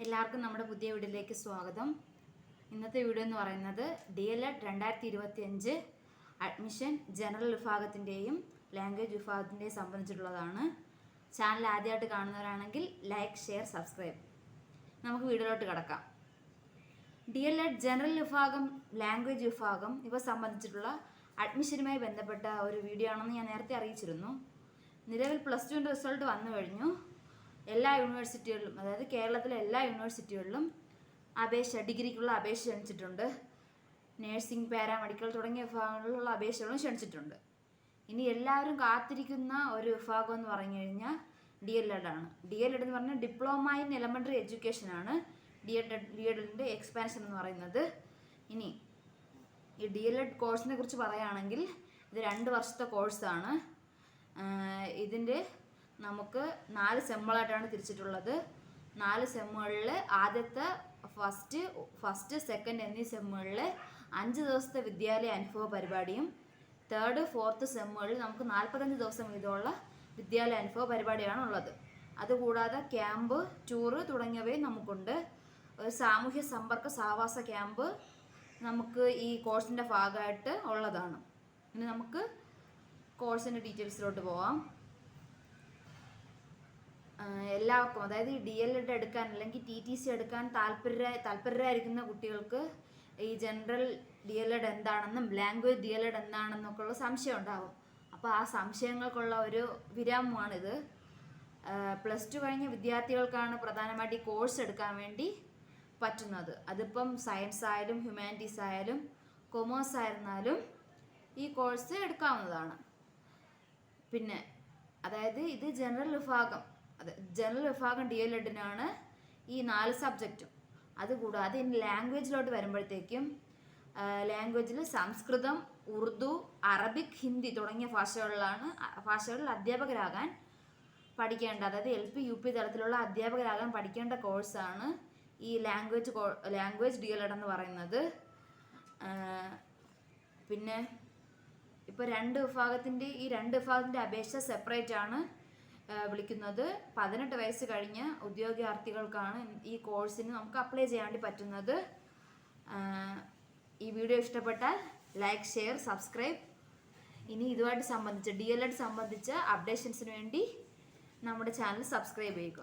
എല്ലാവർക്കും നമ്മുടെ പുതിയ വീഡിയോയിലേക്ക് സ്വാഗതം. ഇന്നത്തെ വീഡിയോ എന്ന് പറയുന്നത് DLED 2025 അഡ്മിഷൻ ജനറൽ വിഭാഗത്തിൻ്റെയും ലാംഗ്വേജ് വിഭാഗത്തിൻ്റെയും സംബന്ധിച്ചിട്ടുള്ളതാണ്. ചാനൽ ആദ്യമായിട്ട് കാണുന്നവരാണെങ്കിൽ ലൈക്ക്, ഷെയർ, സബ്സ്ക്രൈബ്. നമുക്ക് വീഡിയോയിലോട്ട് കിടക്കാം. DLED ജനറൽ വിഭാഗം, ലാംഗ്വേജ് വിഭാഗം ഇവ സംബന്ധിച്ചിട്ടുള്ള അഡ്മിഷനുമായി ബന്ധപ്പെട്ട ഒരു വീഡിയോ ആണെന്ന് ഞാൻ നേരത്തെ അറിയിച്ചിരുന്നു. നിലവിൽ +2 റിസൾട്ട് വന്നു കഴിഞ്ഞു. എല്ലാ യൂണിവേഴ്സിറ്റികളിലും, അതായത് കേരളത്തിലെ എല്ലാ യൂണിവേഴ്സിറ്റികളിലും ഡിഗ്രിക്കുള്ള അപേക്ഷ ക്ഷണിച്ചിട്ടുണ്ട്. നേഴ്സിംഗ്, പാരാമെഡിക്കൽ തുടങ്ങിയ വിഭാഗങ്ങളിലുള്ള അപേക്ഷകളും ക്ഷണിച്ചിട്ടുണ്ട്. ഇനി എല്ലാവരും കാത്തിരിക്കുന്ന ഒരു വിഭാഗം എന്ന് പറഞ്ഞു കഴിഞ്ഞാൽ DLED ആണ്. DLED എന്ന് പറഞ്ഞാൽ ഡിപ്ലോമ ഇൻ എലമെൻ്ററി എഡ്യൂക്കേഷൻ ആണ് DLEDൻ്റെ എക്സ്പാൻഷൻ എന്ന് പറയുന്നത്. ഇനി ഈ DLED കോഴ്സിനെ കുറിച്ച് പറയുകയാണെങ്കിൽ ഇത് 2 വർഷത്തെ കോഴ്സാണ്. ഇതിൻ്റെ നമുക്ക് 4 സെമ്മുകളായിട്ടാണ് തിരിച്ചിട്ടുള്ളത്. 4 സെമ്മുകളിൽ ആദ്യത്തെ ഫസ്റ്റ് സെക്കൻഡ് എന്നീ സെമ്മുകളിൽ 5 ദിവസത്തെ വിദ്യാലയ അനുഭവ പരിപാടിയും 3rd 4th സെമ്മുകളിൽ നമുക്ക് 45 ദിവസം വീതമുള്ള വിദ്യാലയ അനുഭവ പരിപാടിയാണ് ഉള്ളത്. അതുകൂടാതെ ക്യാമ്പ്, ടൂറ് തുടങ്ങിയവയും നമുക്കുണ്ട്. ഒരു സാമൂഹ്യ സമ്പർക്ക സഹവാസ ക്യാമ്പ് നമുക്ക് ഈ കോഴ്സിൻ്റെ ഭാഗമായിട്ട് ഉള്ളതാണ്. ഇനി നമുക്ക് കോഴ്സിൻ്റെ ഡീറ്റെയിൽസിലോട്ട് പോവാം. എല്ലാവർക്കും, അതായത് ഈ DLED എടുക്കാൻ അല്ലെങ്കിൽ TTC എടുക്കാൻ താല്പര്യരായിരിക്കുന്ന കുട്ടികൾക്ക് ഈ ജനറൽ DLED എന്താണെന്നും ലാംഗ്വേജ് DLED എന്താണെന്നൊക്കെ ഉള്ള സംശയം ഉണ്ടാകും. അപ്പോൾ ആ സംശയങ്ങൾക്കുള്ള ഒരു വിരാമമാണിത്. +2 കഴിഞ്ഞ വിദ്യാർത്ഥികൾക്കാണ് പ്രധാനമായിട്ട് ഈ കോഴ്സ് എടുക്കാൻ വേണ്ടി പറ്റുന്നത്. അതിപ്പം സയൻസ് ആയാലും ഹ്യൂമാനിറ്റീസ് ആയാലും കൊമേഴ്സ് ആയിരുന്നാലും ഈ കോഴ്സ് എടുക്കാവുന്നതാണ്. പിന്നെ അതായത് ഇത് ജനറൽ വിഭാഗം DLEDനാണ് ഈ 4 സബ്ജക്റ്റും. അതുകൂടാതെ ഇനി ലാംഗ്വേജിലോട്ട് വരുമ്പോഴത്തേക്കും ലാംഗ്വേജിൽ സംസ്കൃതം, ഉറുദു, അറബിക്, ഹിന്ദി തുടങ്ങിയ ഭാഷകളിൽ അധ്യാപകരാകാൻ പഠിക്കേണ്ട, അതായത് LP UP തലത്തിലുള്ള അധ്യാപകരാകാൻ പഠിക്കേണ്ട കോഴ്സാണ് ഈ ലാംഗ്വേജ് DLED എന്ന് പറയുന്നത്. പിന്നെ ഇപ്പോൾ ഈ 2 വിഭാഗത്തിൻ്റെ അപേക്ഷ സെപ്പറേറ്റ് ആണ് വിളിക്കുന്നത്. 18 വയസ്സ് കഴിഞ്ഞ ഉദ്യോഗാർത്ഥികൾക്കാണ് ഈ കോഴ്സിന് നമുക്ക് അപ്ലൈ ചെയ്യാൻ വേണ്ടി പറ്റുന്നത്. ഈ വീഡിയോ ഇഷ്ടപ്പെട്ടാൽ ലൈക്ക്, ഷെയർ, സബ്സ്ക്രൈബ്. ഇനി ഇതുമായിട്ട് DLED സംബന്ധിച്ച അപ്ഡേഷൻസിന് വേണ്ടി നമ്മുടെ ചാനൽ സബ്സ്ക്രൈബ് ചെയ്യുക.